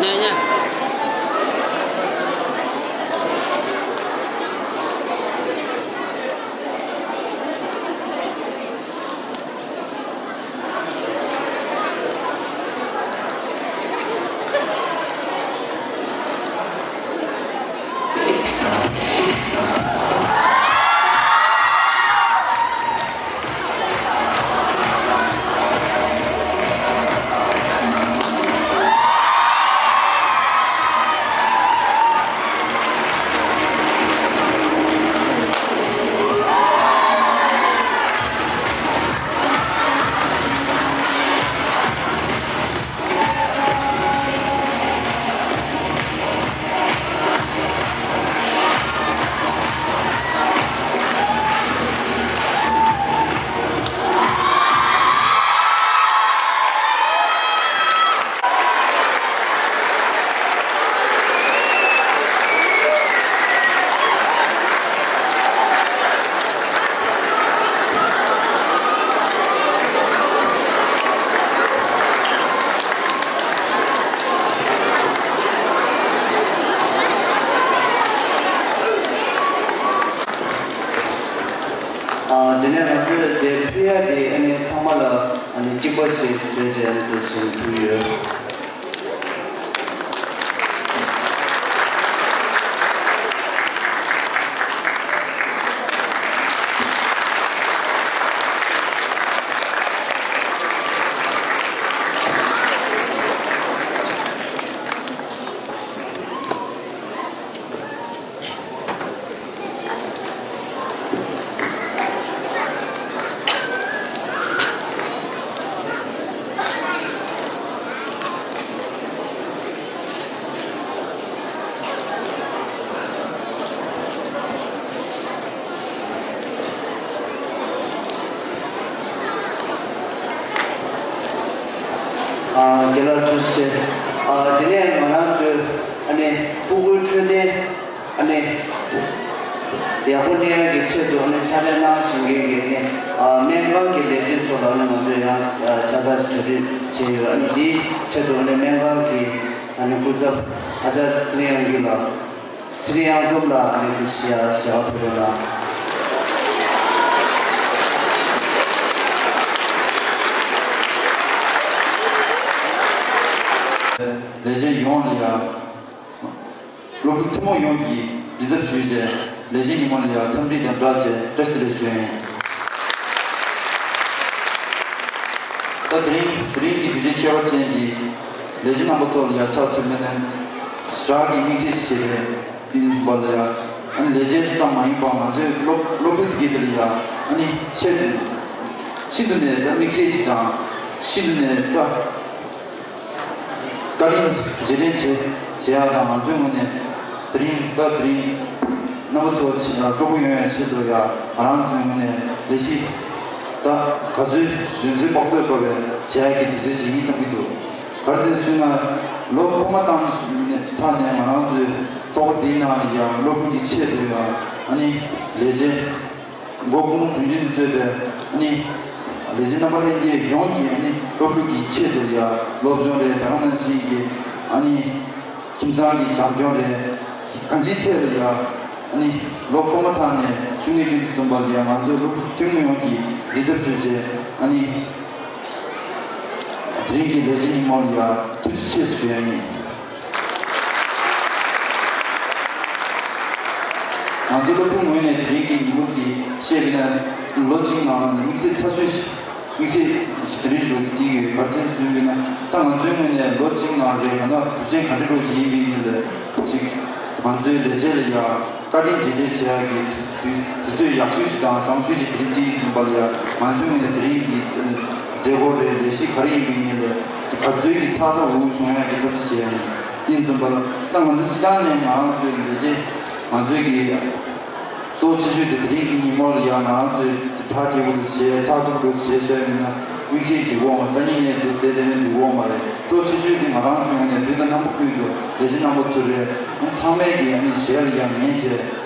Nè nha.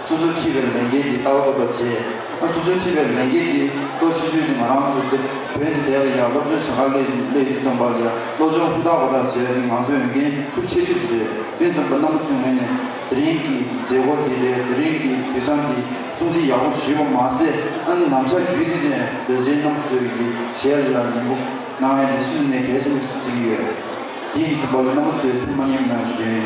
수수치를 내기 따오도 그렇지. 수수치를 내기 또 수수치 말하는 것도 괜히 대야야 로저 생활에 내좀 말이야. 로저 후다보다 제일 방송이 수치치지. 괜찮은 너무 중요해. 드링기 제거기에 드링기 비상기 손이 야구 쉬고 마세 안 남자 비디네 대전남 쪽이 제일라는 거 나의 신내 계속 쓰기에 이 그걸 너무 많이 나시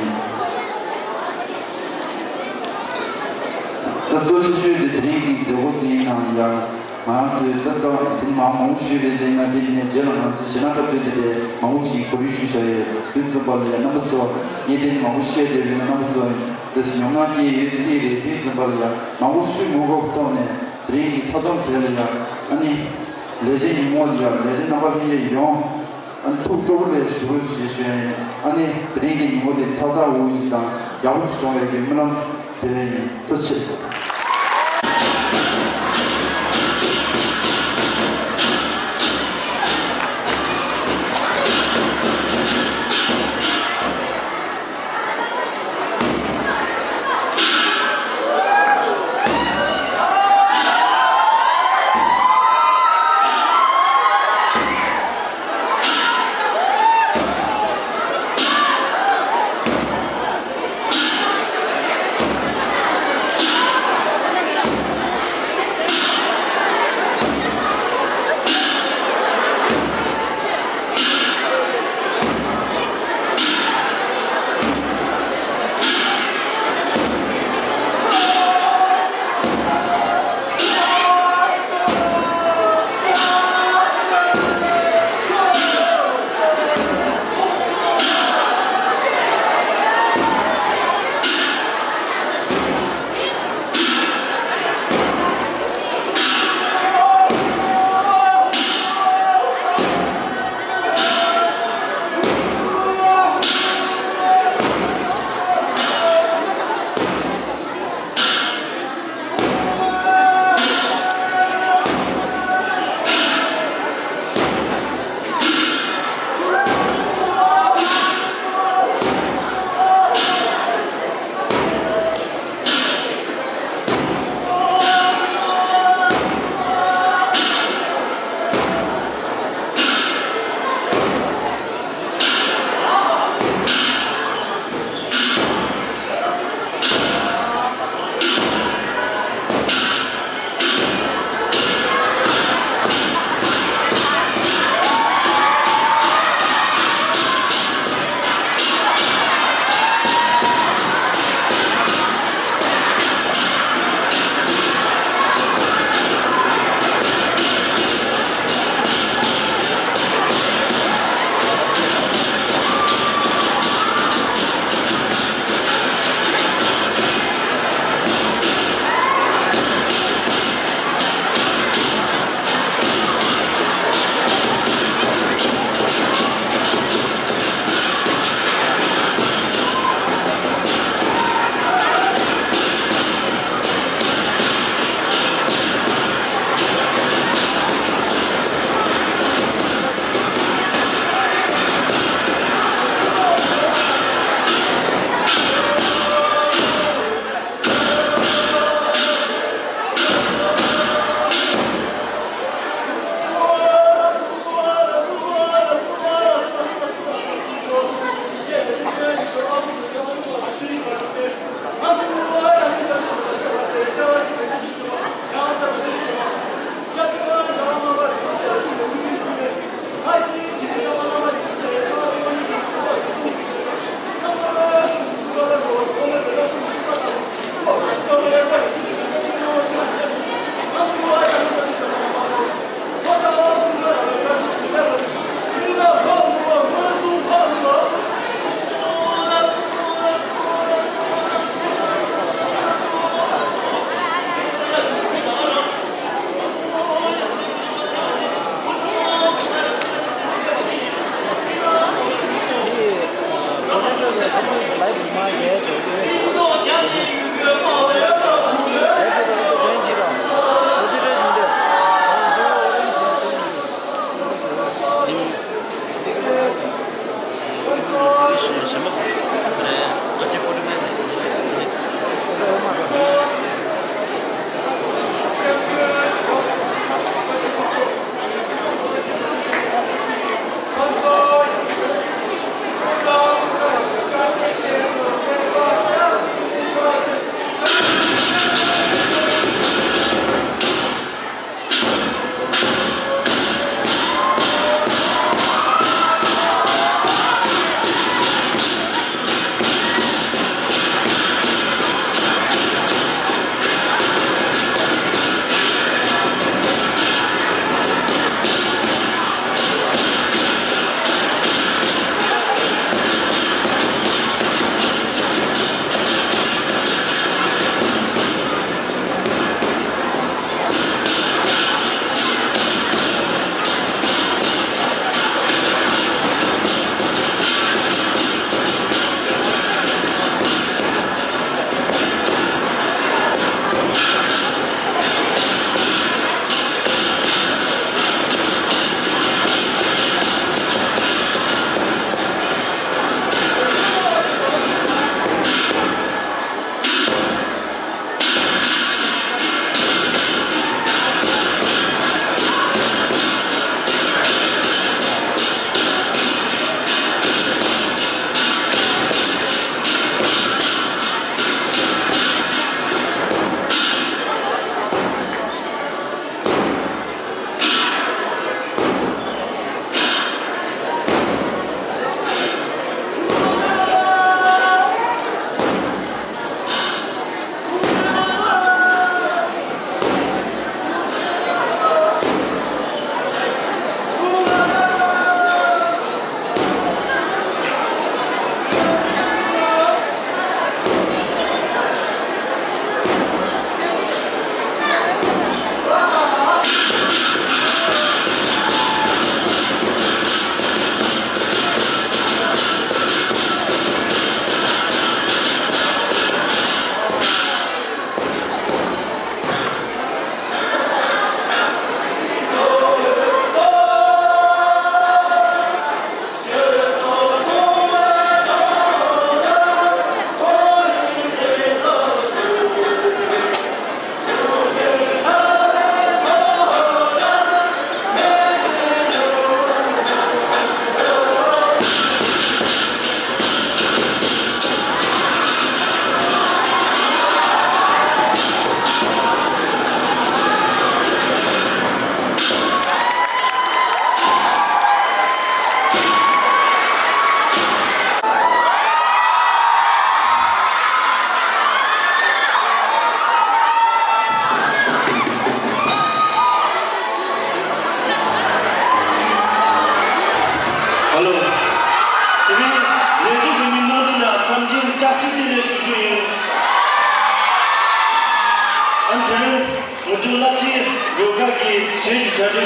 또 수수의 드링기 제거기 나야 마음이 뜻도 마음 무시를 되나 되네 저는 지나도 되는데 마음이 고리시셔야 뜻도 벌레 너무도 예된 마음이 되는 너무도 그래서 영화기 예시를 듣는 벌레 마음이 무겁다네 드링기 터정 되려야 아니 레진이 뭐야 레진 나가기에 용 톡톡을 주시셔야 아니 드링기 뭐데 타자 오이다 야구 중에 물론 되네 도치是什么？这些朋友们，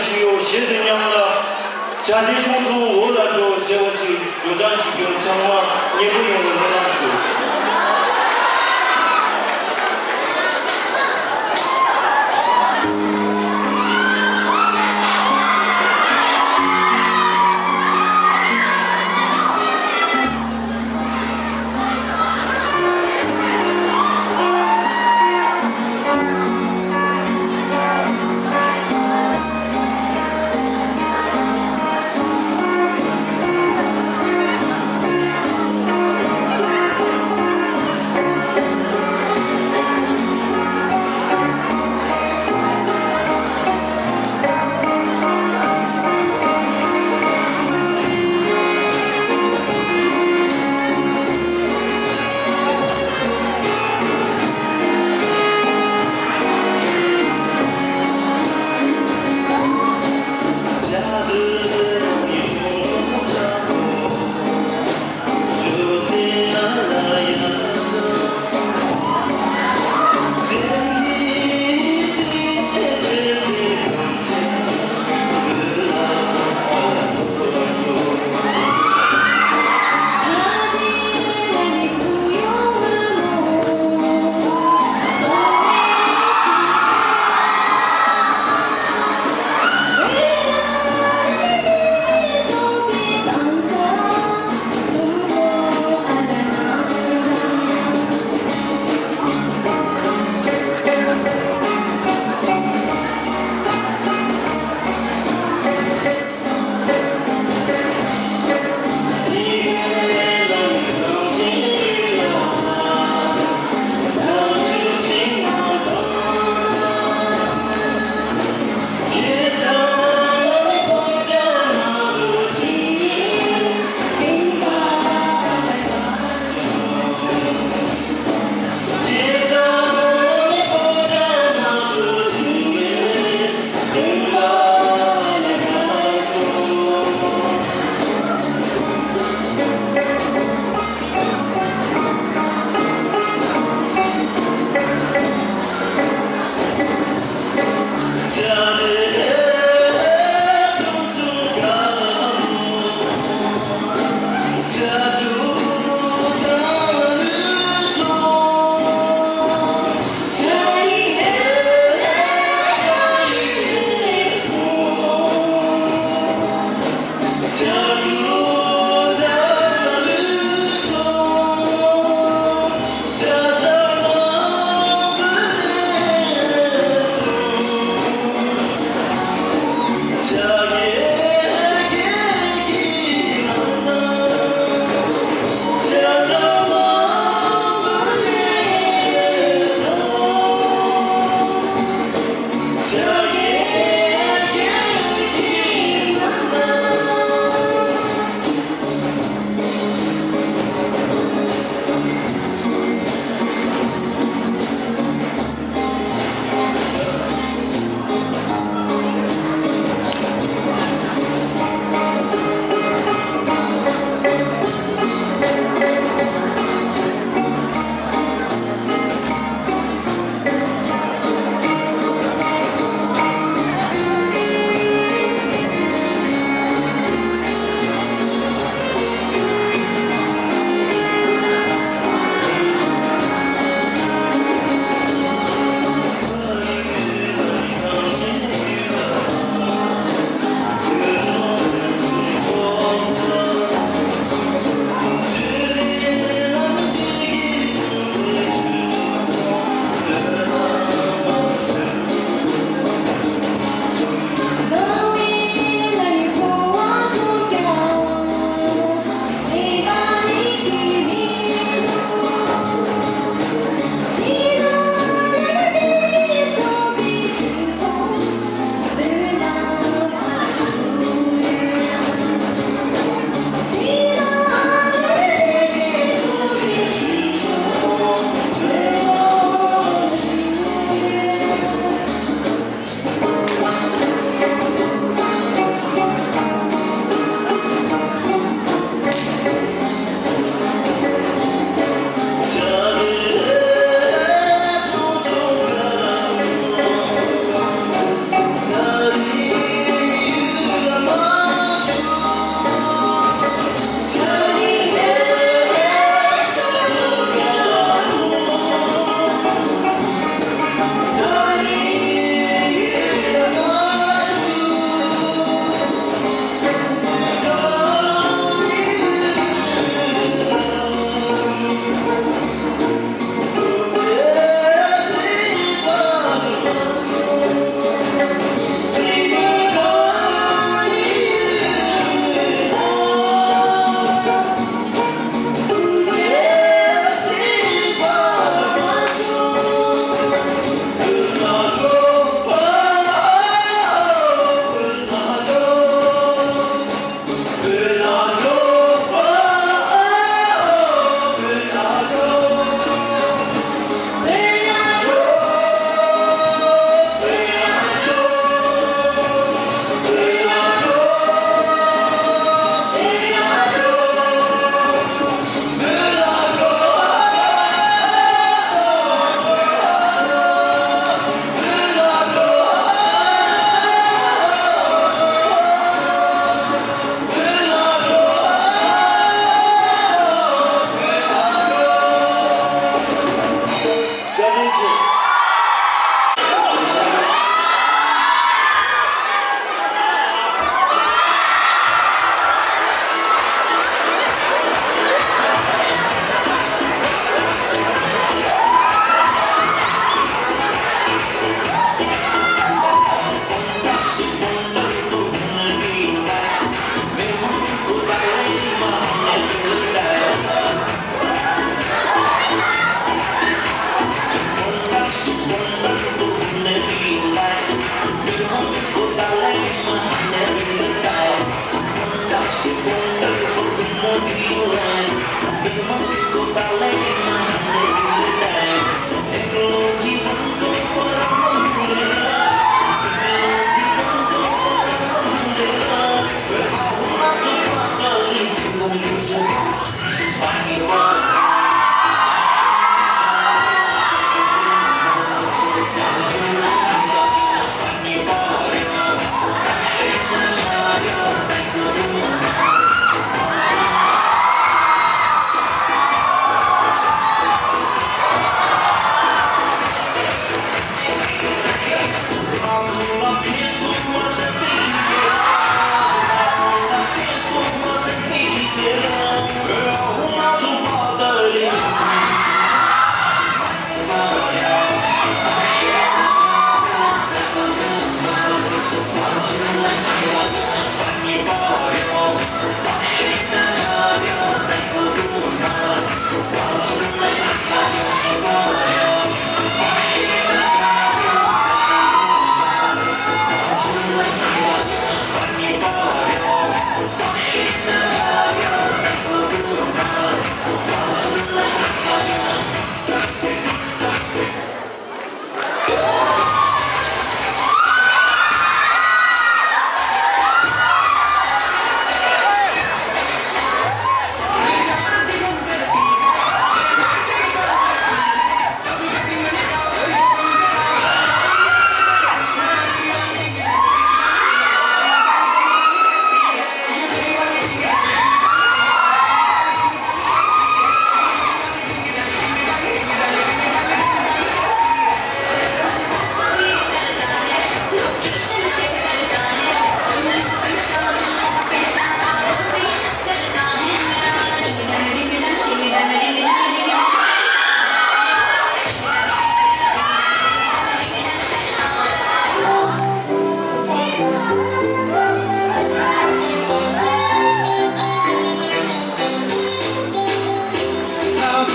주요 시드냥라 자지 중주 오라조 세워지 조장시교 정화 예부용을 해놨죠.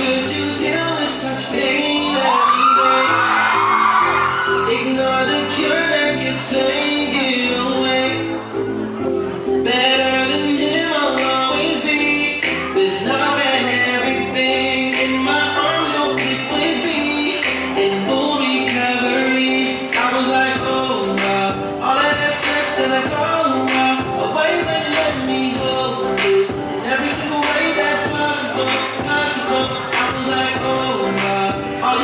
could you deal with such pain every day? Ignore the cure that can take it away. Better than him I'll always be, with love and everything in my arms you'll keep with me. In full recovery, I was like, oh wow, all of that stress that I go away, but let me hold it in every single way that's possible. I was like, oh wow, all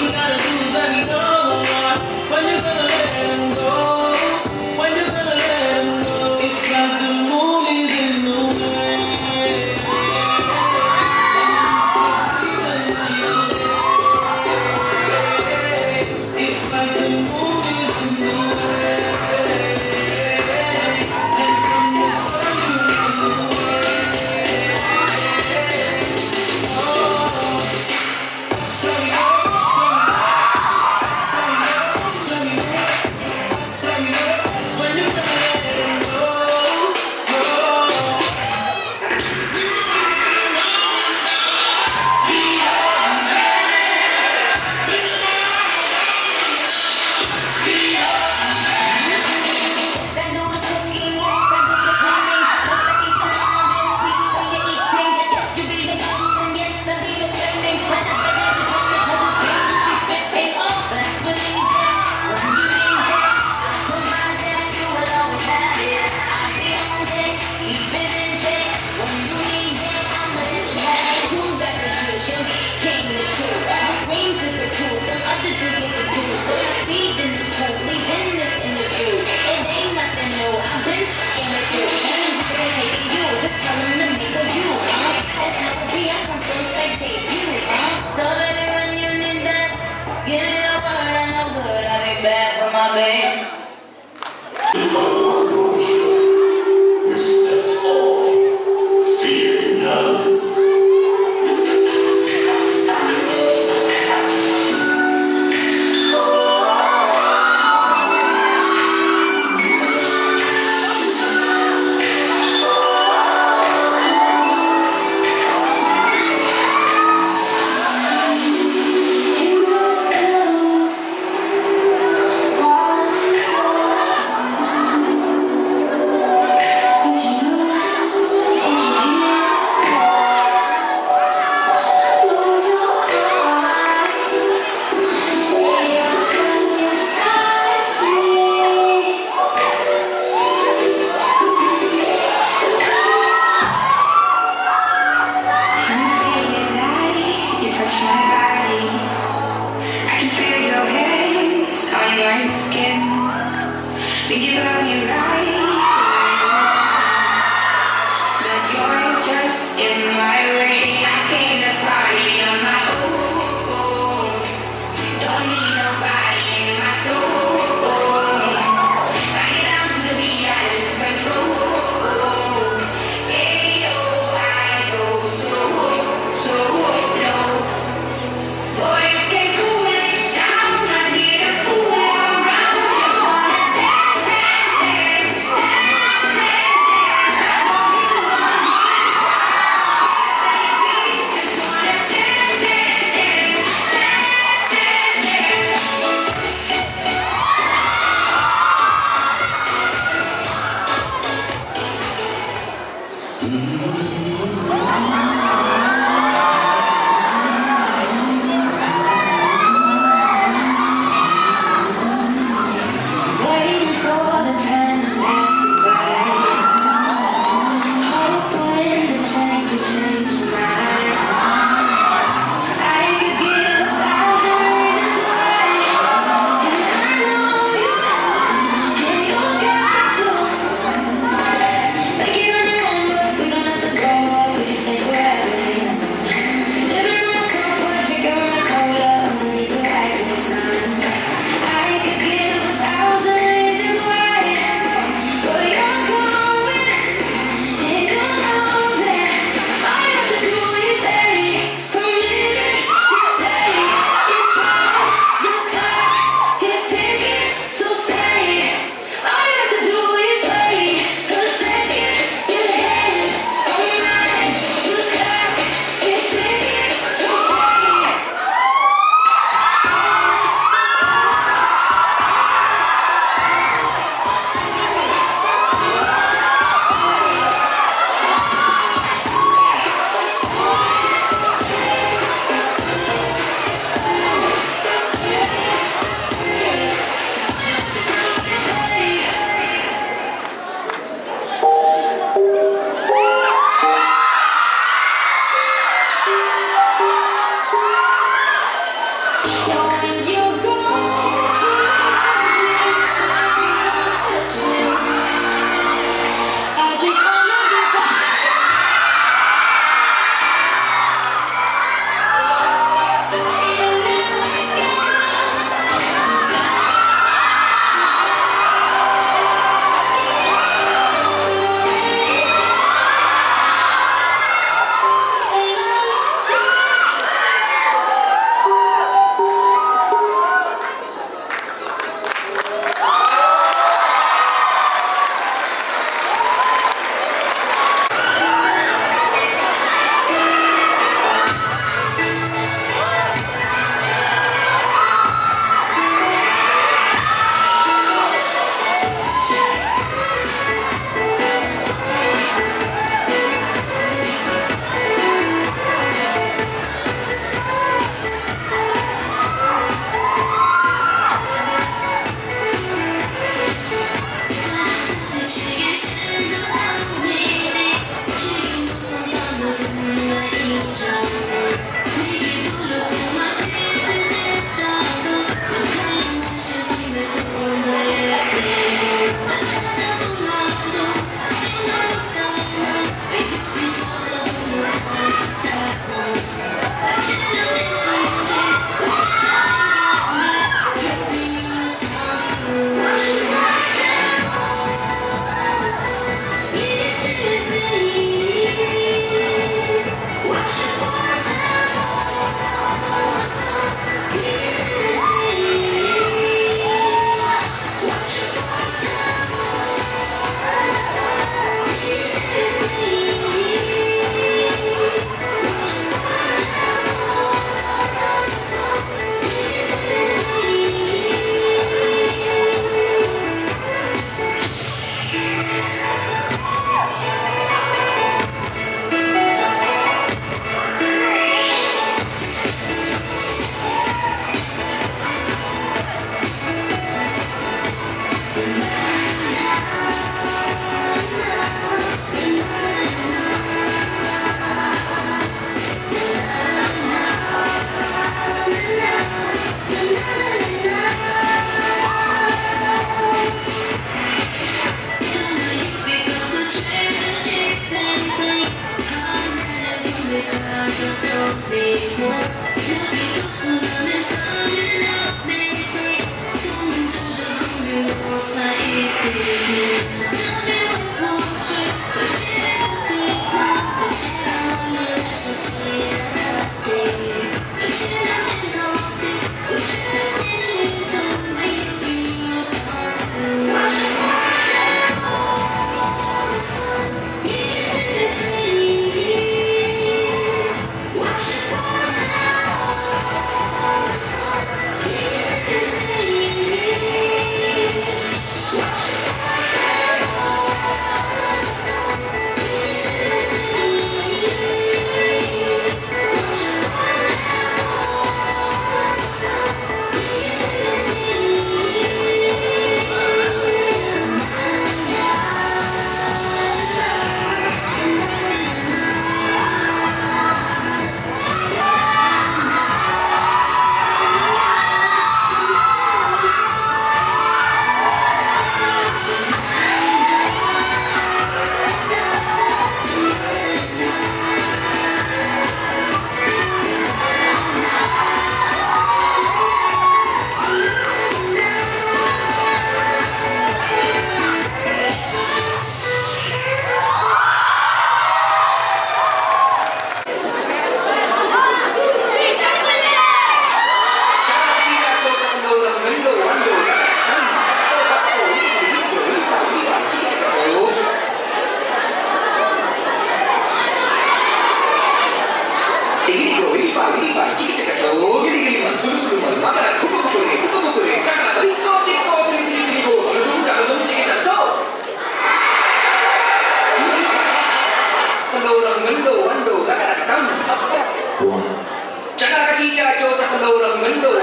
cha cho ta lâu là mình đủ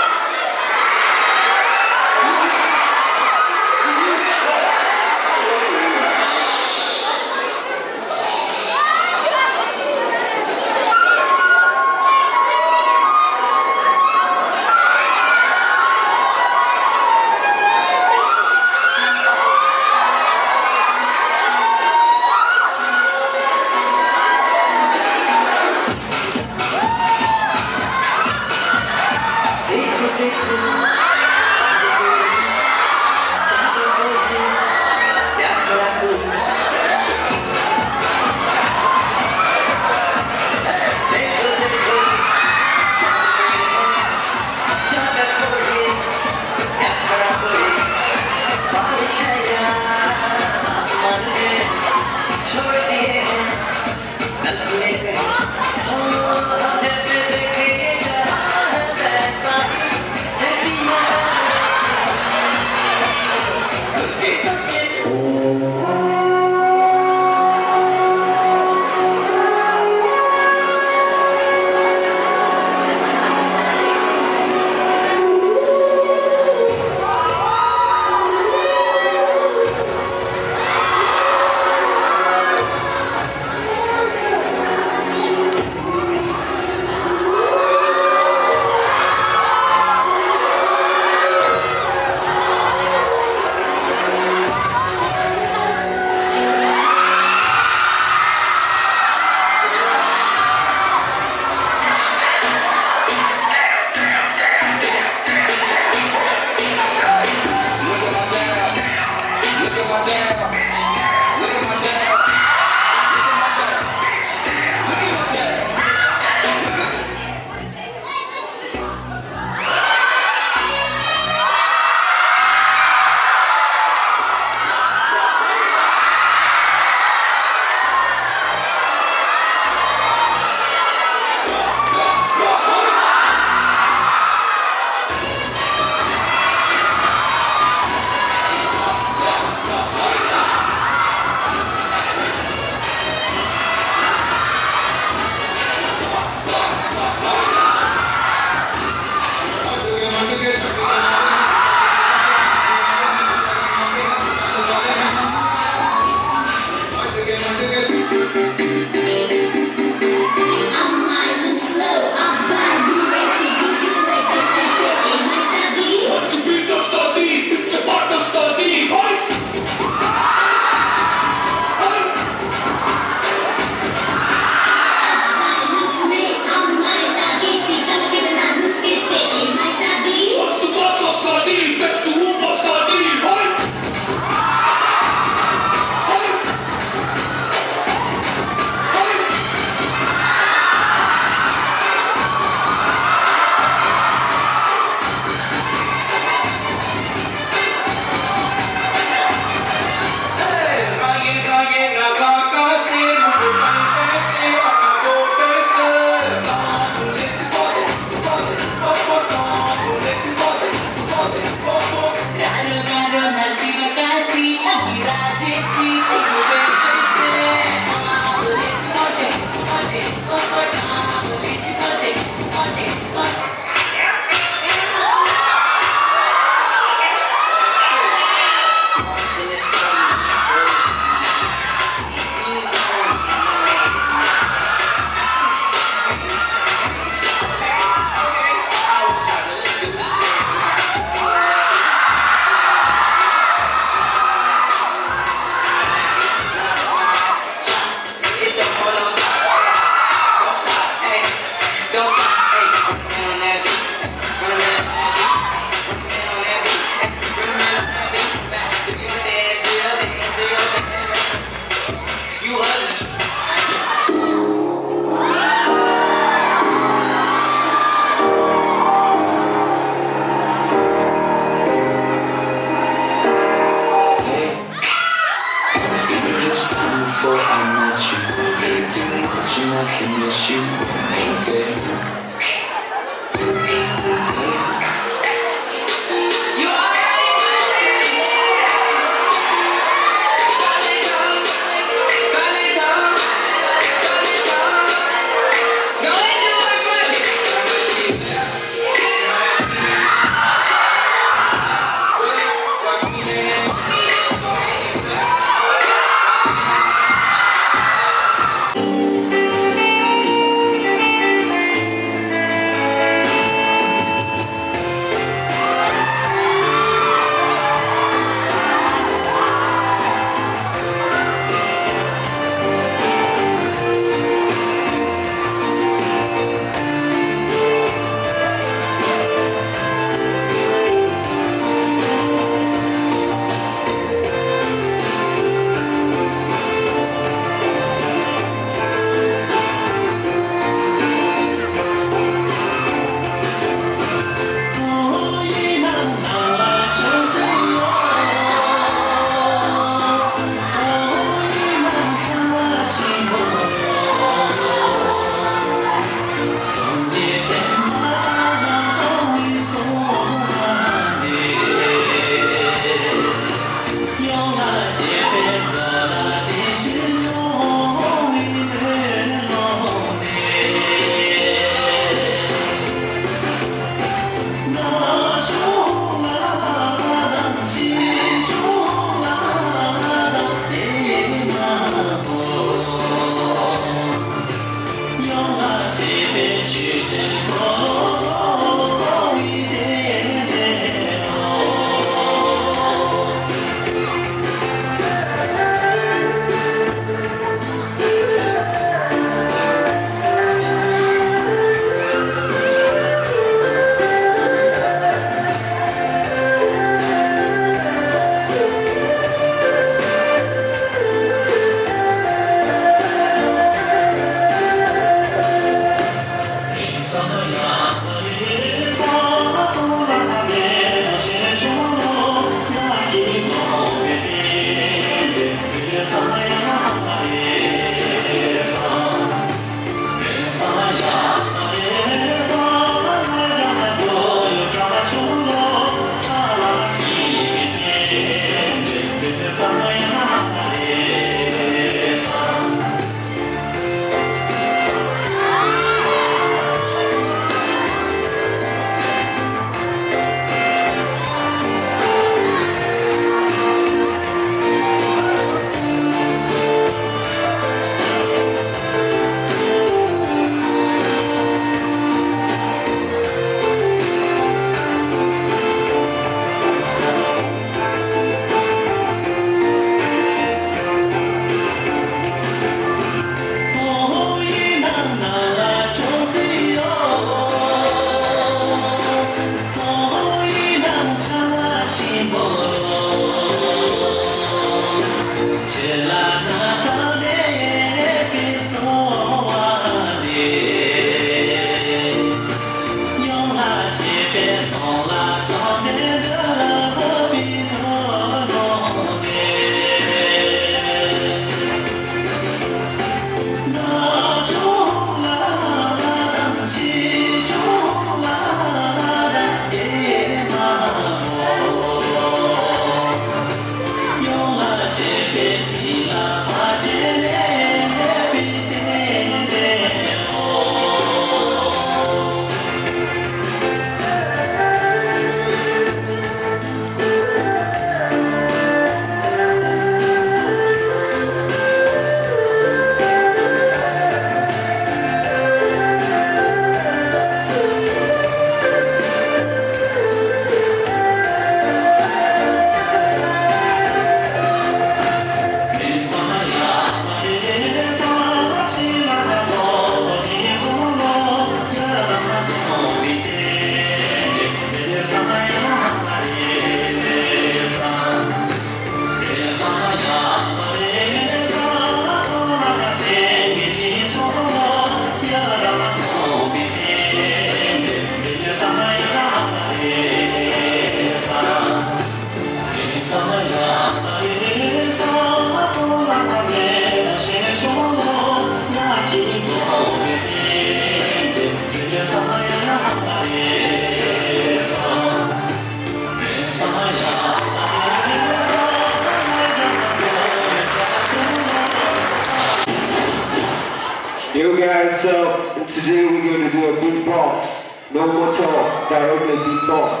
Yo guys, so today we're going to do a beatbox. No more talk, directly beatbox.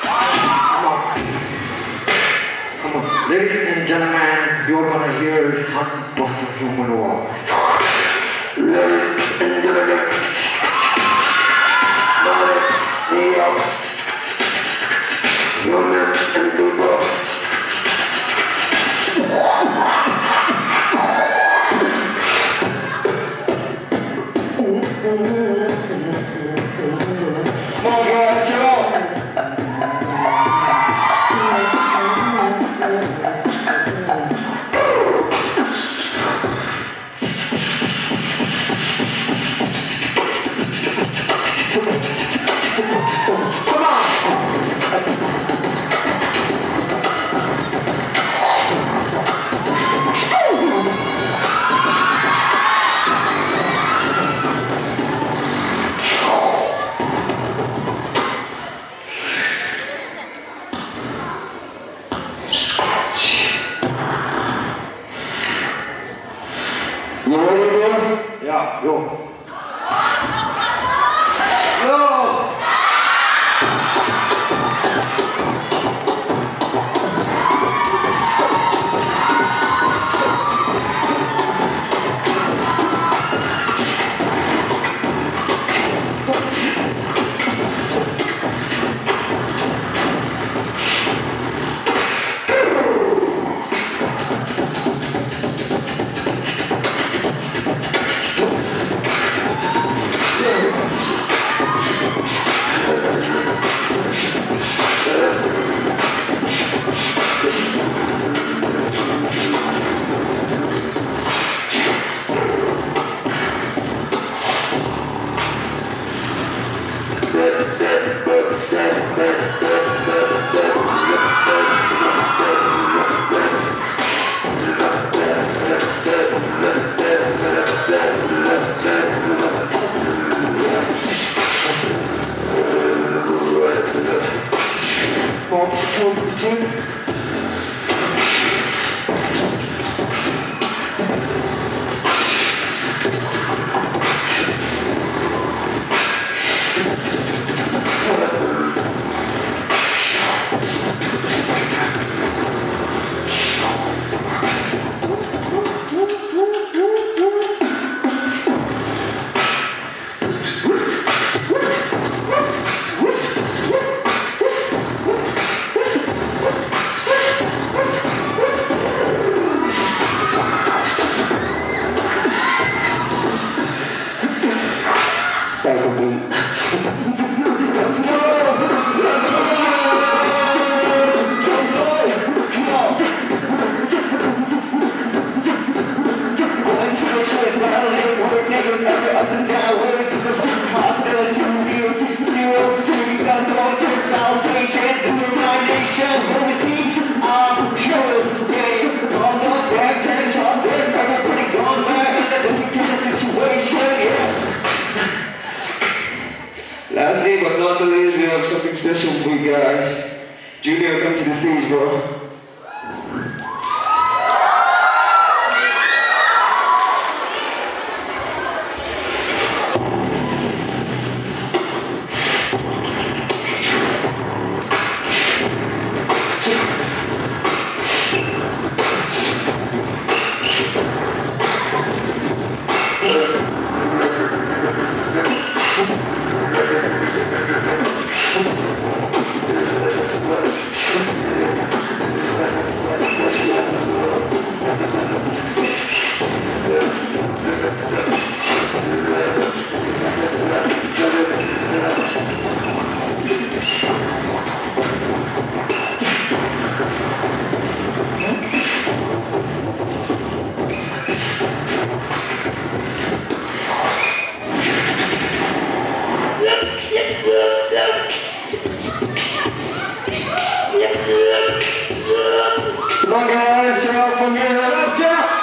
Come on. Come on. Ladies and gentlemen, you're gonna hear some Boston human walk. Ladies and gentlemen, stay up. Your lips and beatbox. Come on guys, chill out. Come on. You ready, bro? Yeah. Go. Miguel, come to the stage, bro. Come on, guys, shout out from here. Up, jump!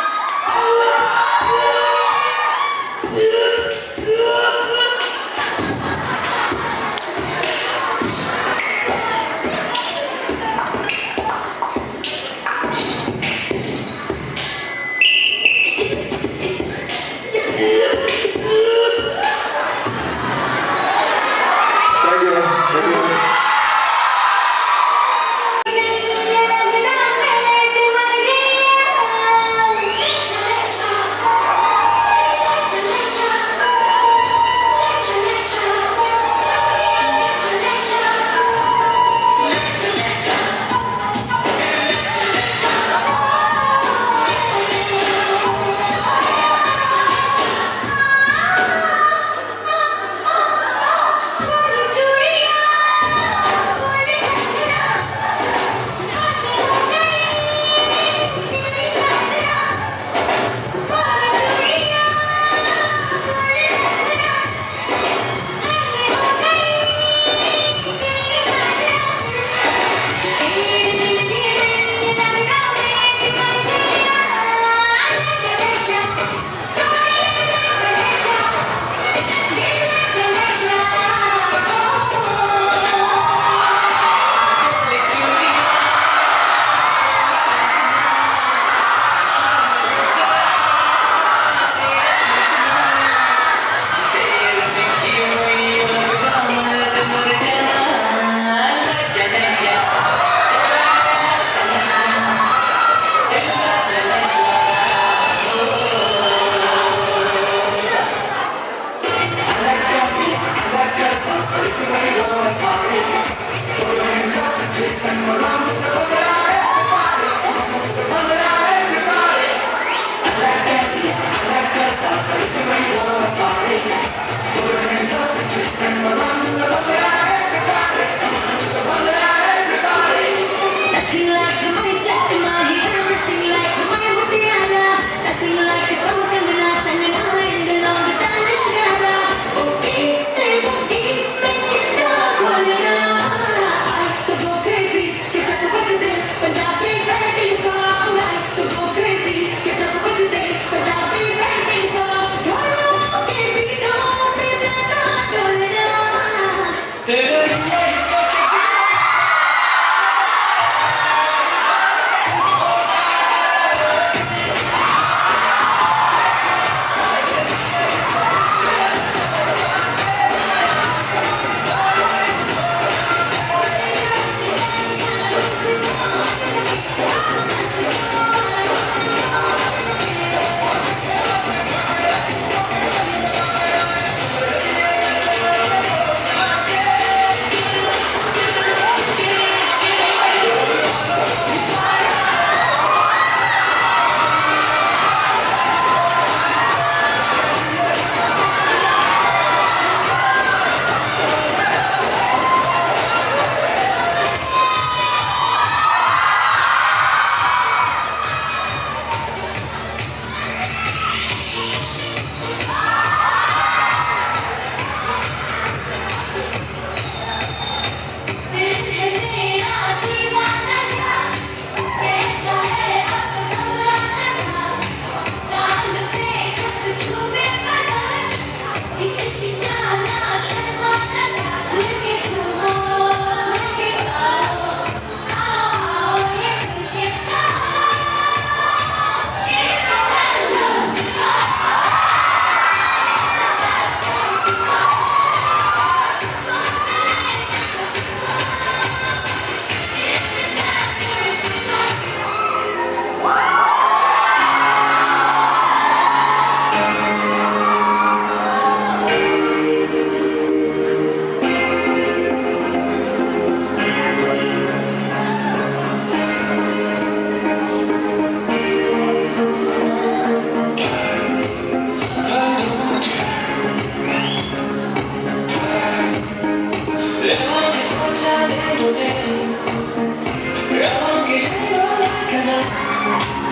Night.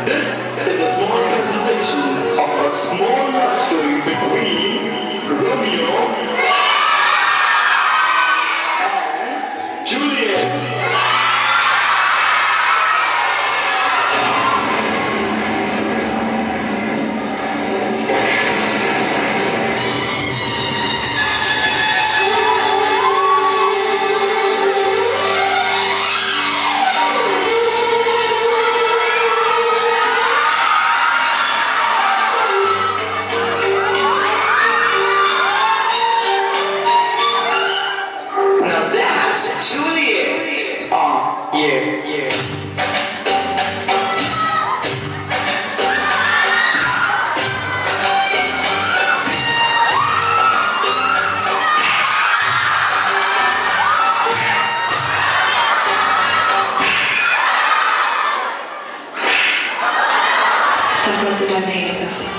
This is a small presentation of a small love story between Romeo and Juliet. That was the name of the song.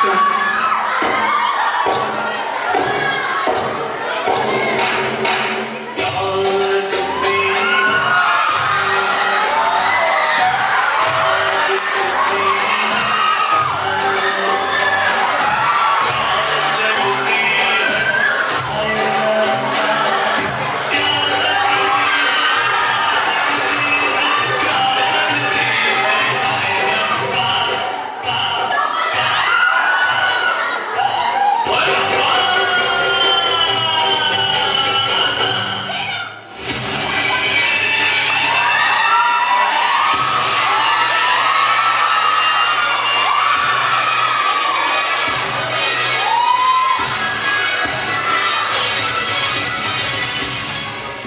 Yes.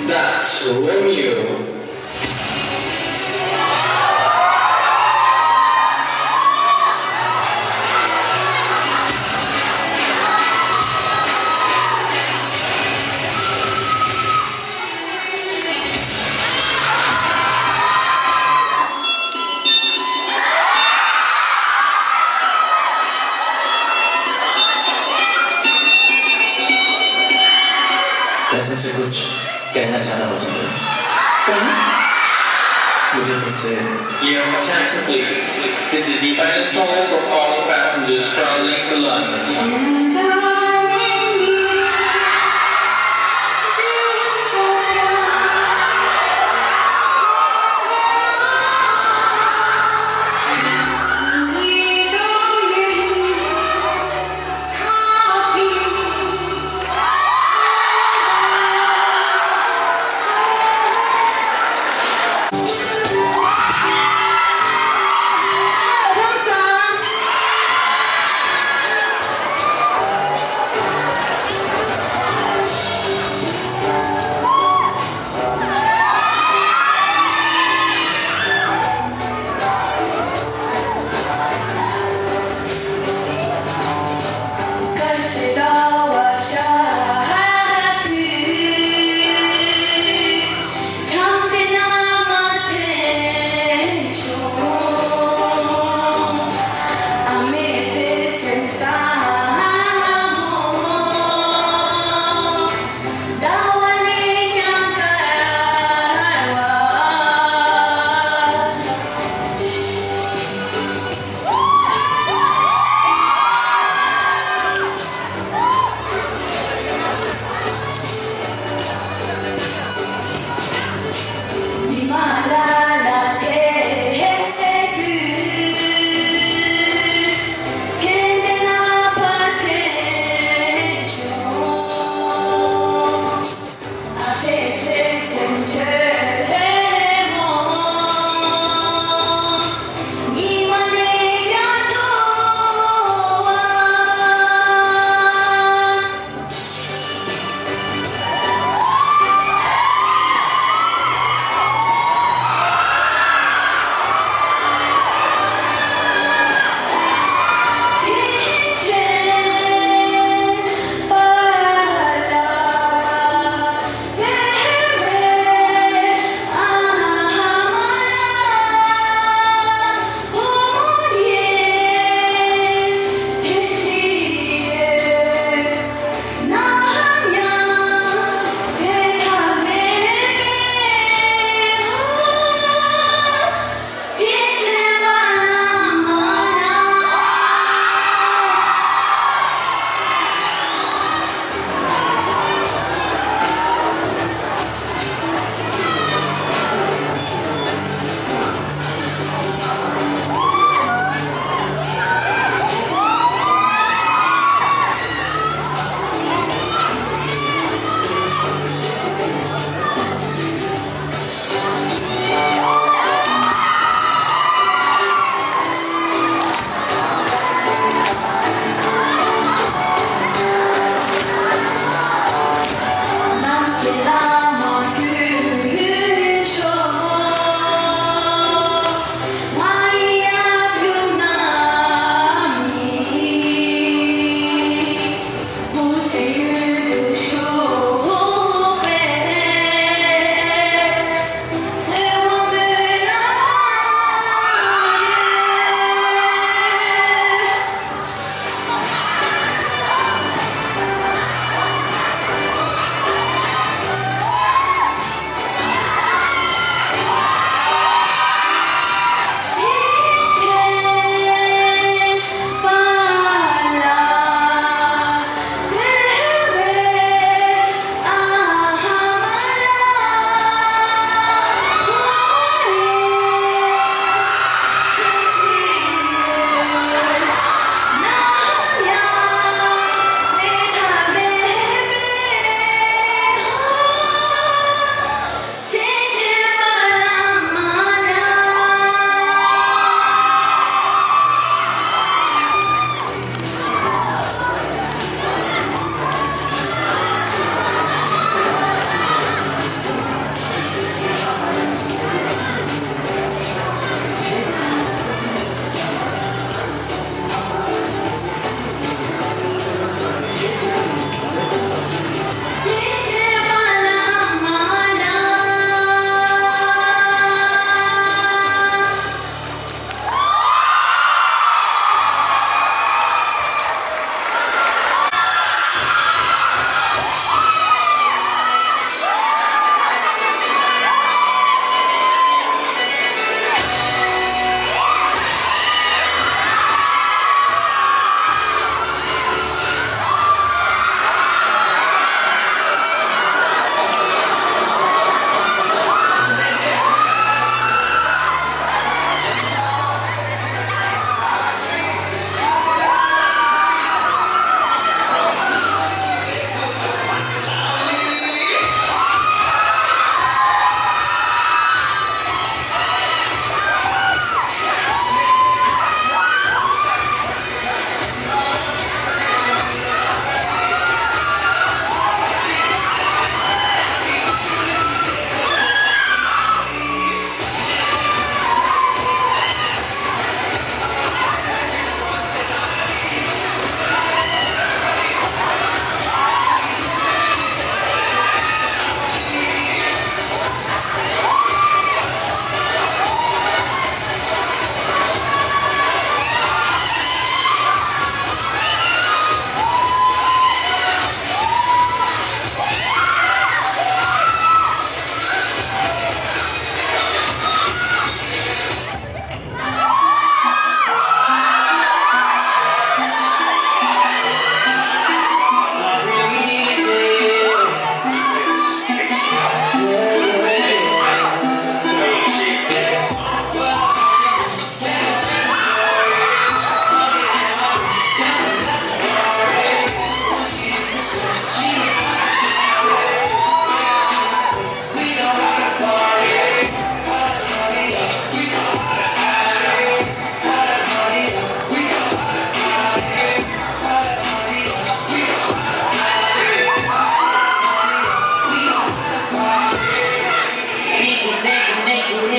That's Romeo. वैसे से कुछ कहना चाहना पसंद है मुझे तुमसे Your attention please. This is the final call for all passengers traveling to London.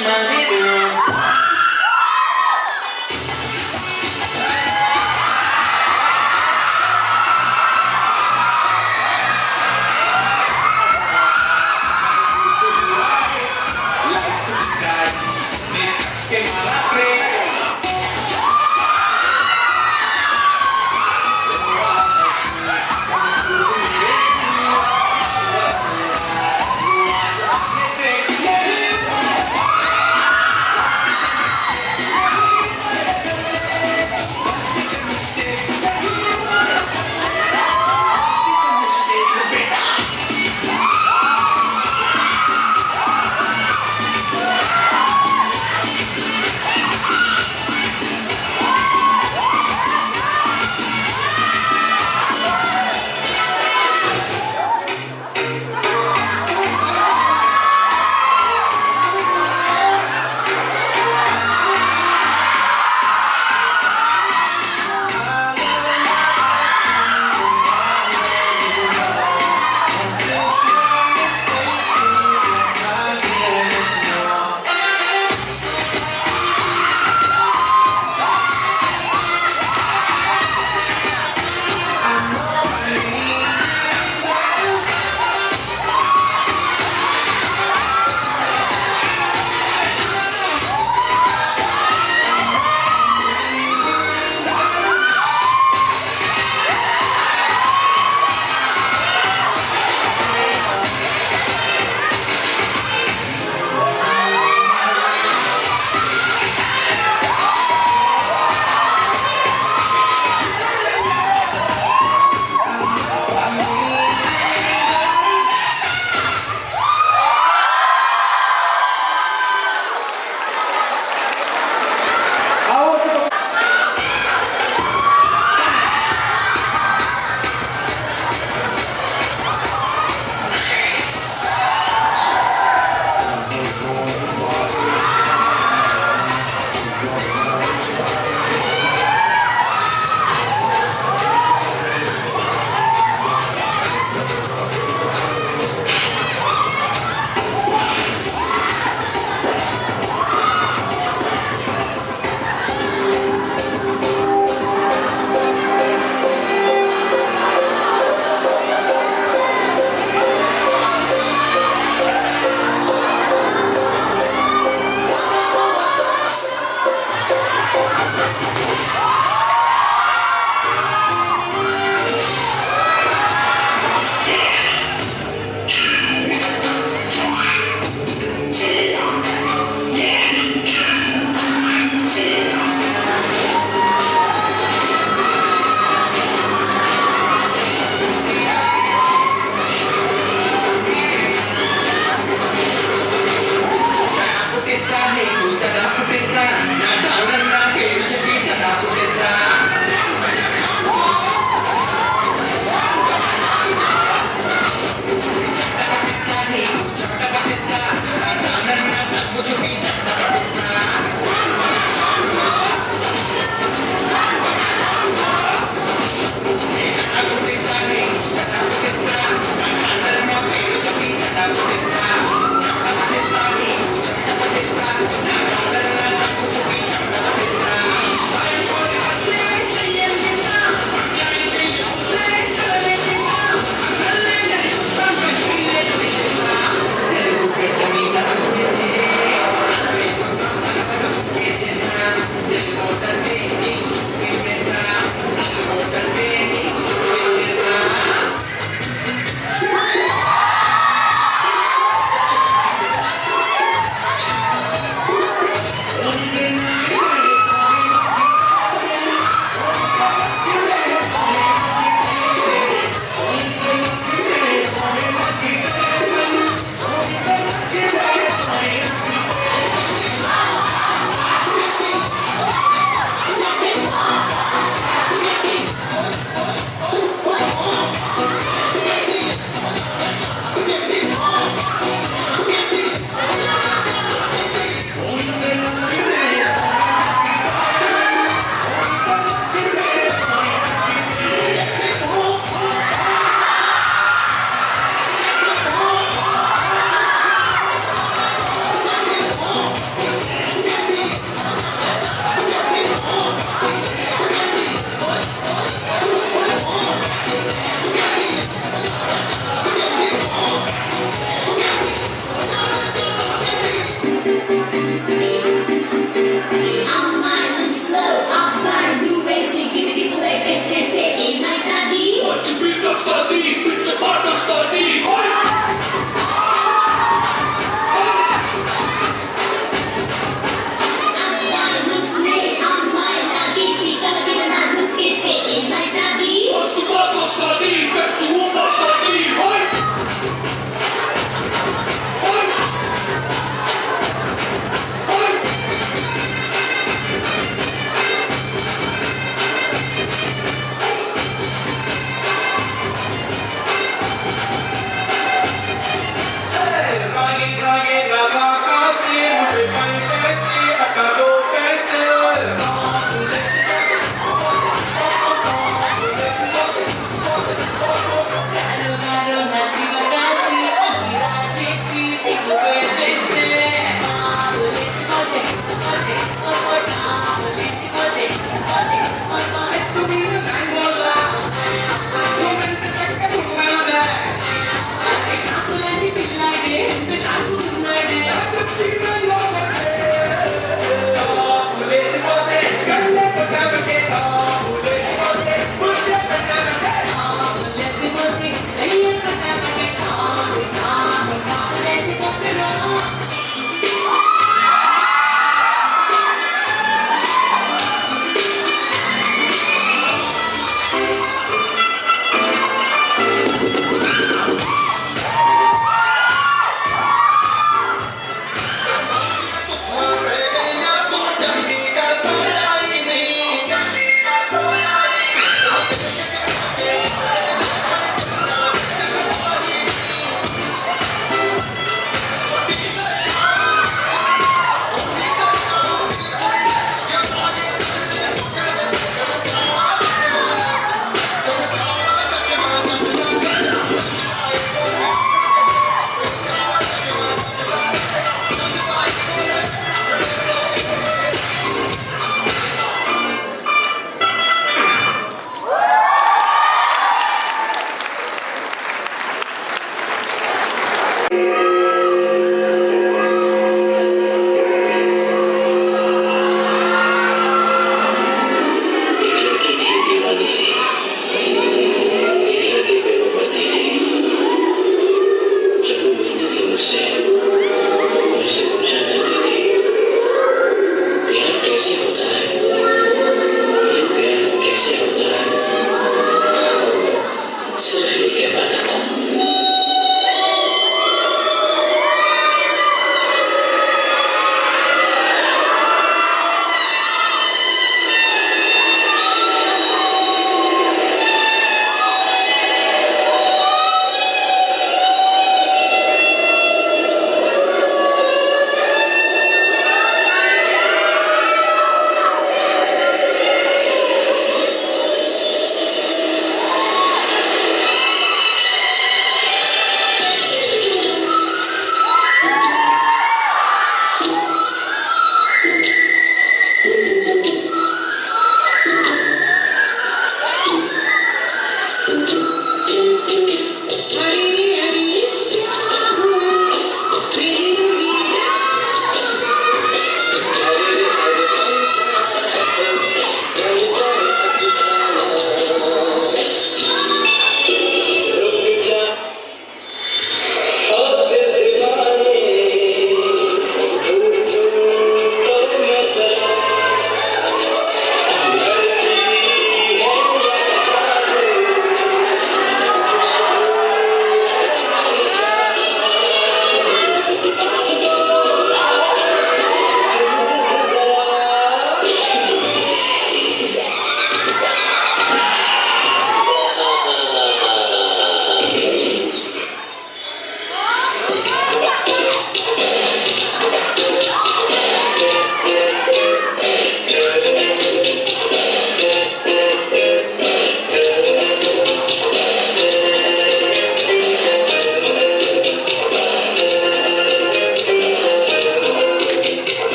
in my living room.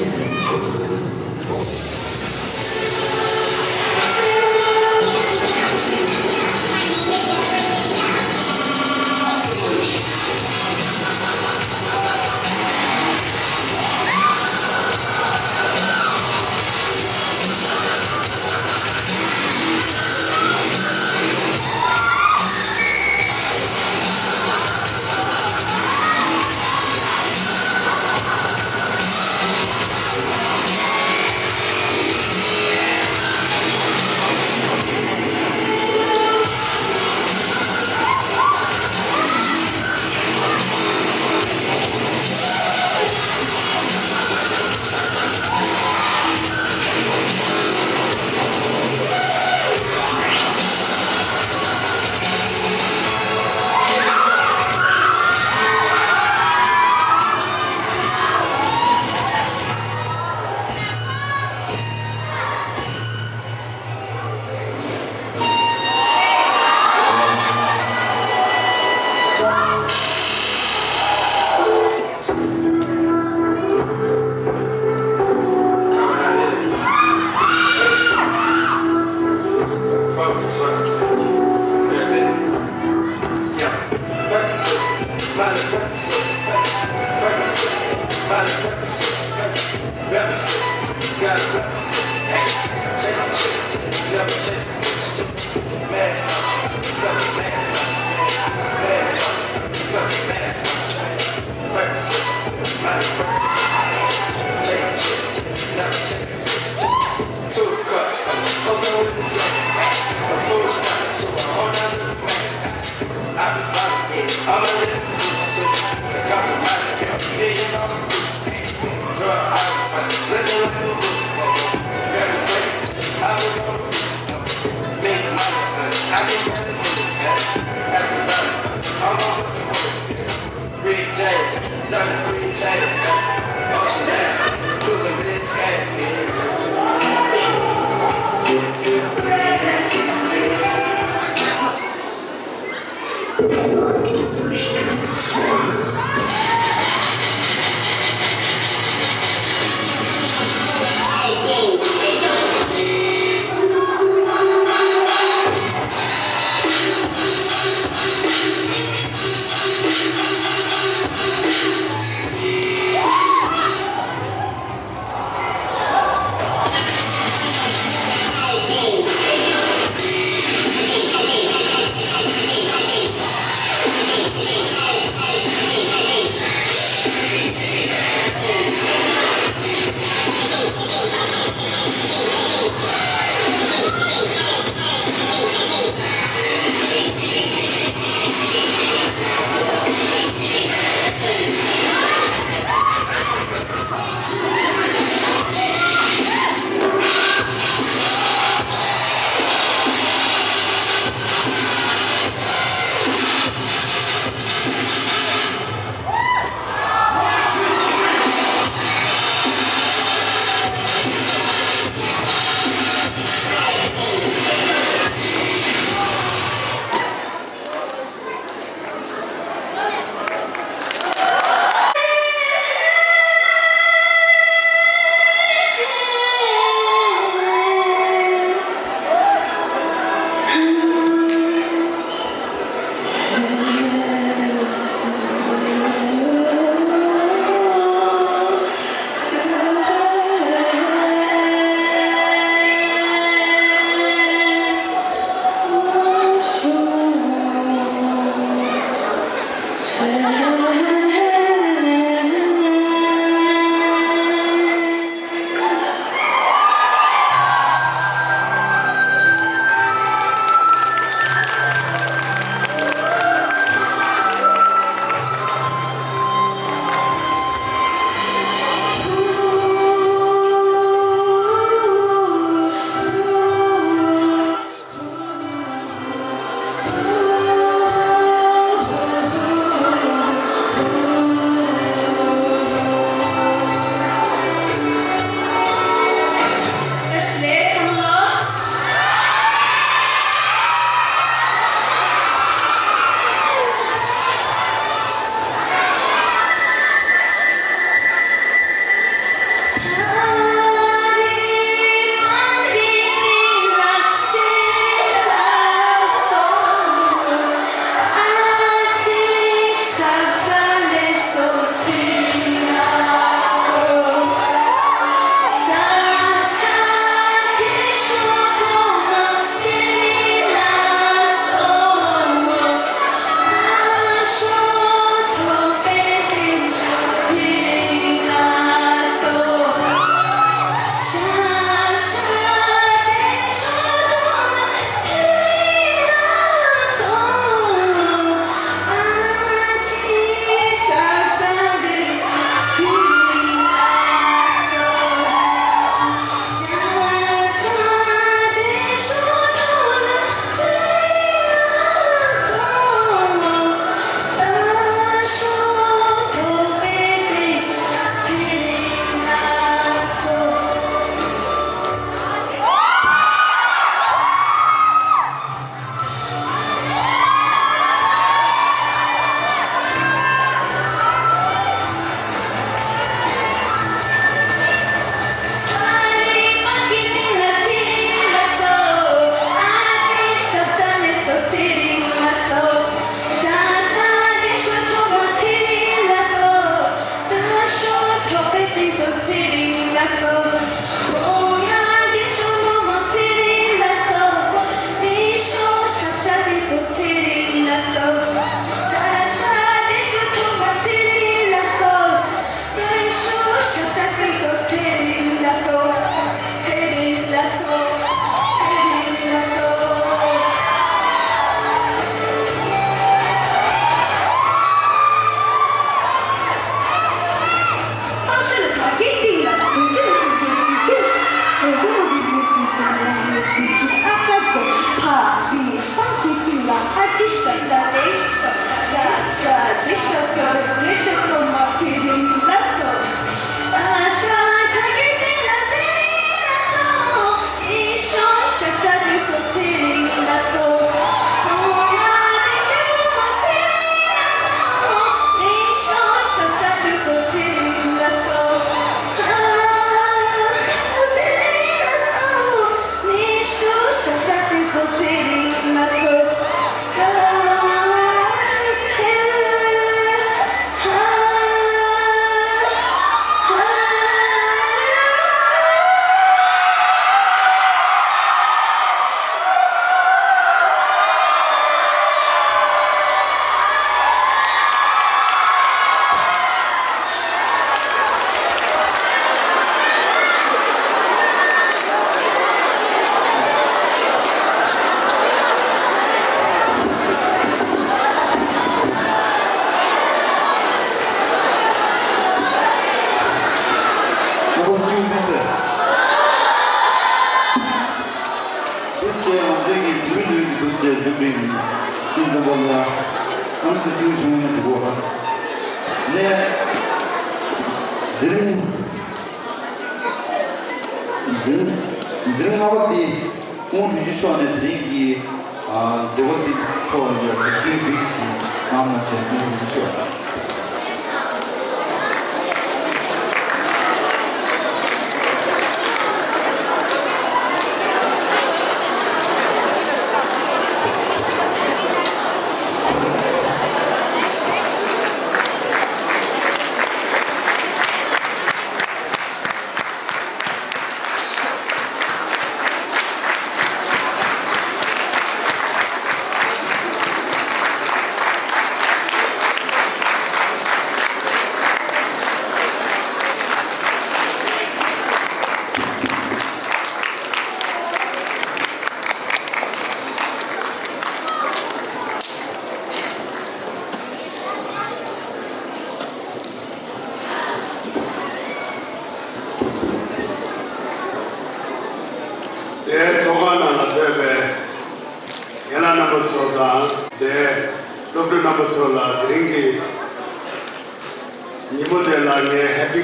I'm Happy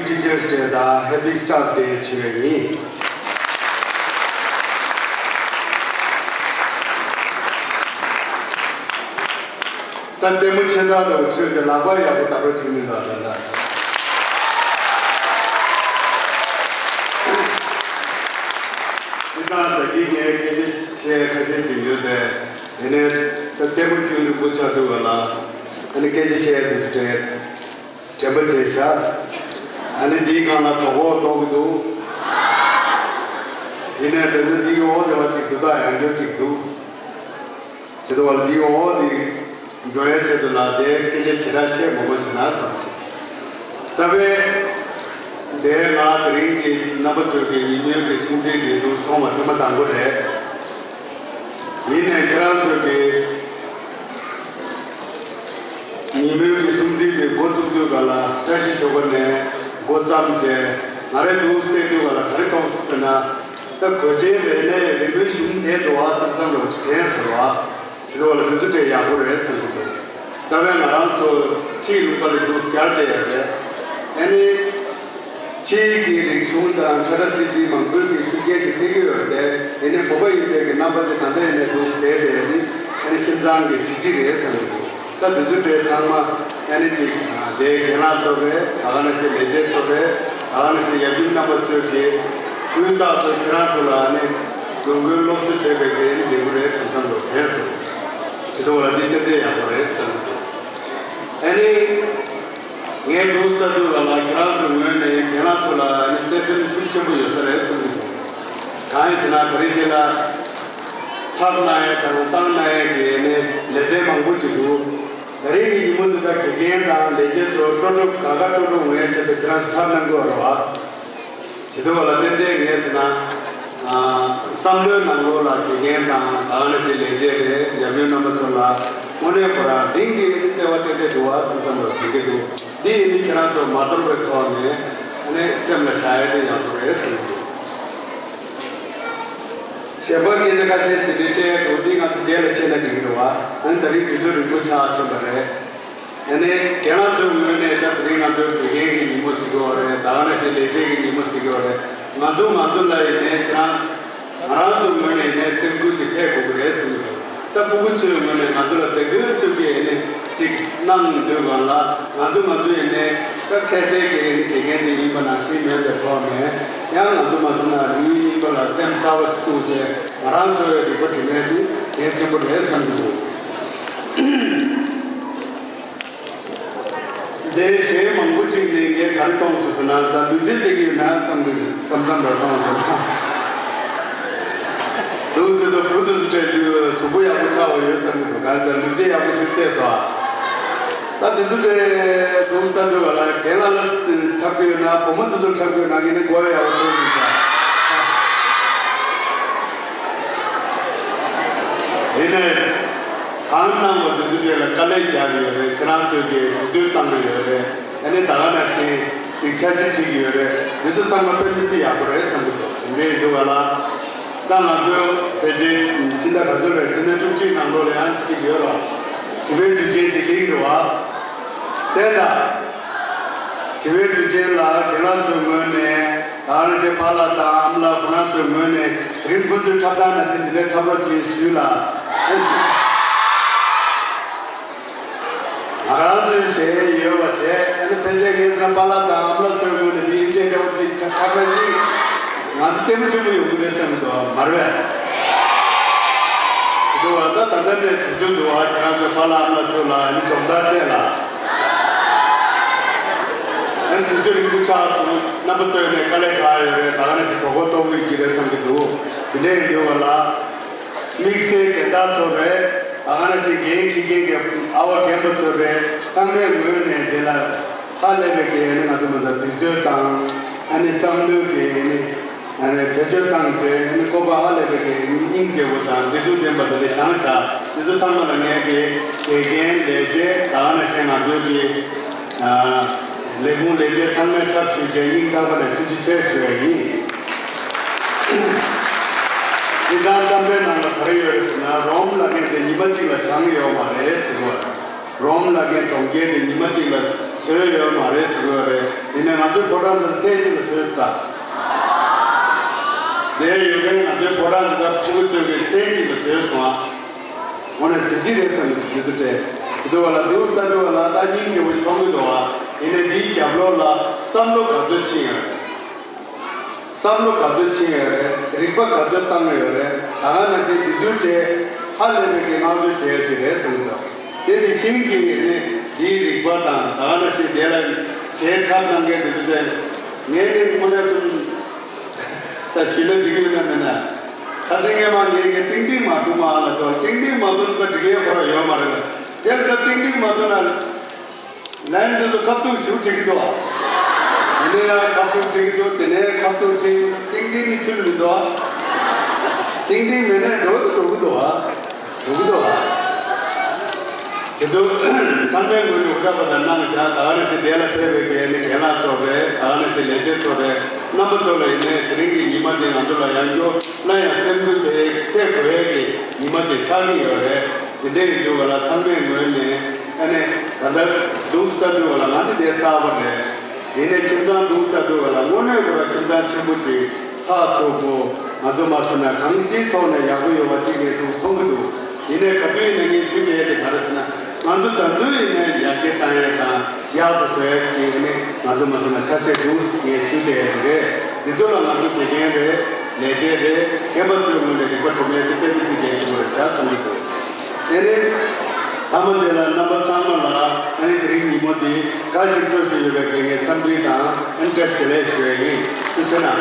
Teachers Day, Happy Staff Day,但对目前的就是哪个也不打过知名的了。现在这几年这些开始进入的，现在的对目前不差多了，那这些就是这不这些，那第一个那多多，现在就是第一个的话就知道研究制度，就是我第一个的。जोए से तो लाते किसी चिरा से बहुत चुना सकते तबे देर रात रिंग की नबचों की ईमेल की सूची की दोस्तों मतुम तांगो है इन एकरांचों की ईमेल की सूची की बहुत उद्योग वाला कैसे शोभन है बहुत चामचे हमारे दोस्ते जो वाला हर दोस्त ना तो खोजे रहने रिव्यू सुनते तो आ संसार में उठे सवा तो वाला दूसरे यादों रह सकते तब है ना तो चीज़ ऊपर दूस क्या दे रहे हैं यानी चीज़ की रिश्तों अंतर चीज़ मंगल की सुखे जितने की होते हैं इन्हें बहुत ही देख ना बचे तंदे इन्हें दूस दे रहे हैं यानी चिंतान की सिची रहे सकते तब दूसरे चांमा यानी चीज़ देख ना चोरे आगाने से लेजे चोरे आगाने से यदि ना बच्चों के सुविधा तो किरान चलाने गंगल लोग से चेपे के लेबुरे संसार लोग है तो वाला दिन दे या पर ऐसे यानी ये दोस्त तो वाला ग्राम से मैंने एक science na curricula thamna tangna ke leje mangu chidu regi nimudu da ke genda leje toto kaga toto we che transfer nango ro chidu wala de ngesna samlo nango la ke genda avane se leje de yamyo number sola one pora dingi che wate de dua santam ke do di ni kana to matar be thone ane semla shayad ya to Shepherd ke jaga se dise dodi ga tujhe le se lagi rowa an tari tuju ru cha cha bare ane kena chu ne ta tri na to ge ge ni mo sigo re dana se le je ge ni mo sigo re mandu la ne kan ara chu ne se ku chi the ko re se ta bu chu ne mandu la te ge chu ge ne chi nang de ga la mandu ne ta kaise ge ni bana si me de tho me yang mandu na ni bala sem sawat tu je ara chu de ko ti ne di ye chu re san du देशे मंगुची लेंगे घर तो सुना था दूसरे जगह ना समझ रहा हूँ दूसरे तो खुद उसपे सुबह या पूछा हो ये समझ रहा था मुझे या पूछते था तब दूसरे दूसरा जो वाला केरल ठप्पे ना पमत जो ठप्पे ना किन्हें गोया या वो नहीं था इन्हें खाना वो दूसरे वाला कले क्या है क्रांति के दूसरे तंग है यानी दाना से शिक्षा से ठीक है दूसरे संग पे किसी आप रहे संग ये जो वाला दाना जो बेचे चिंता करते रहे जिन्हें जो चीज नाम ले आन ठीक है ला शिवे तुझे दिल्ली रोआ सेदा शिवे तुझे ला केला चुमने दाने से पाला ता अमला बना चुमने रिम कुछ ठप्पा न से दिले ठप्पा चीज सुला महाराज से ये बच्चे इन पैसे के इतना पाला था हम लोग चल गए थे इंडिया के वक्त खाकर जी नाचते में चल गए उधर से हम तो मरवे तो आता तंदर में जो दुआ चला जो पाला हम लोग चला इन कमदार चला इन तुझे भी कुछ आता ना बच्चे ने कले खाए रे ताने से बहुत हो गई गिरे संग दो दिले जो वाला मिक्स से केदा सो रे आने से गेंग आवर गेम बच्चों रे संगे मुझे ने दिला पाले में के ना तो मतलब डिजिटल टांग अने समझो के अने डिजिटल टांग के इनको बाहर ले के इन के वो टांग डिजिटल गेम बदले शांसा डिजिटल टांग में के गेम लेजे आने से ना जो भी लेजे संगे सब चीजें इनका बने कुछ चेक करेगी इधर तंबे ना खरीद ना रोम लगे तो निमची का शांग यो मारे सिगो रोम लगे तो के निमची का सेव यो मारे सिगो रे इन्हें नाचो फोड़ा नृत्य जो चलता दे युगे नाचो फोड़ा नृत्य पूछो के स्टेज जो चलता उन्हें सिद्धि देते हैं जिससे जो वाला दूसरा जो वाला ताजी के वो चंग दो इन्हें दी क्या बोला सब लोग खाते छिए सब लोग खाते छिए रिक्वा खाते तंग है आना से बिजू के हाल में के नाम जो छे समझो ये दिशिंग की ने दी रिक्वा ता आना से देला छे खा नंगे बिजू ने मुने तुम तस्वीर दिखे में ना असेंगे मान ये के टिंग मातु माल तो टिंग मातु का दिखे पर यो मारे ये सब टिंग मातु ना लैंड तो कब तक शूट की दो इन्हें कब तक की दो इन्हें कब तक टिंग निकल दो टिंग मैंने रोग दो जब संगे मुझे उठा बदलना निशा आने से देला से के ने कहना चोरे आने से लेजे चोरे नंबर चोरे ने टिंग निमत ने अंदर लाया जो नया असेंबली के कोई निमत चाली है इधे जो वाला संगे मुझे ने अदर दूसरा जो वाला ना देसा बने इन्हें चिंता दूसरा जो वाला मोने वाला चिंता छिमुची साथों को मधुमासना कंजी तो ने यागो योवाची के तो थोंगदो इन्हें कभी नहीं सीखे ये भारतना मंजू तंदू इन्हें याके ताने का याद से कि इन्हें मधुमासना अच्छे जूस ये सीखे है जितना मंजू के गेंदे लेजे दे केवल जो मुझे रिपोर्ट में दिखे भी सीखे जो अच्छा समझो इन्हें हम देना नंबर सामना अने ड्रीम निमोती काशितो से जो करेंगे संबीना इंटरेस्ट ले शुएगी कुछ ना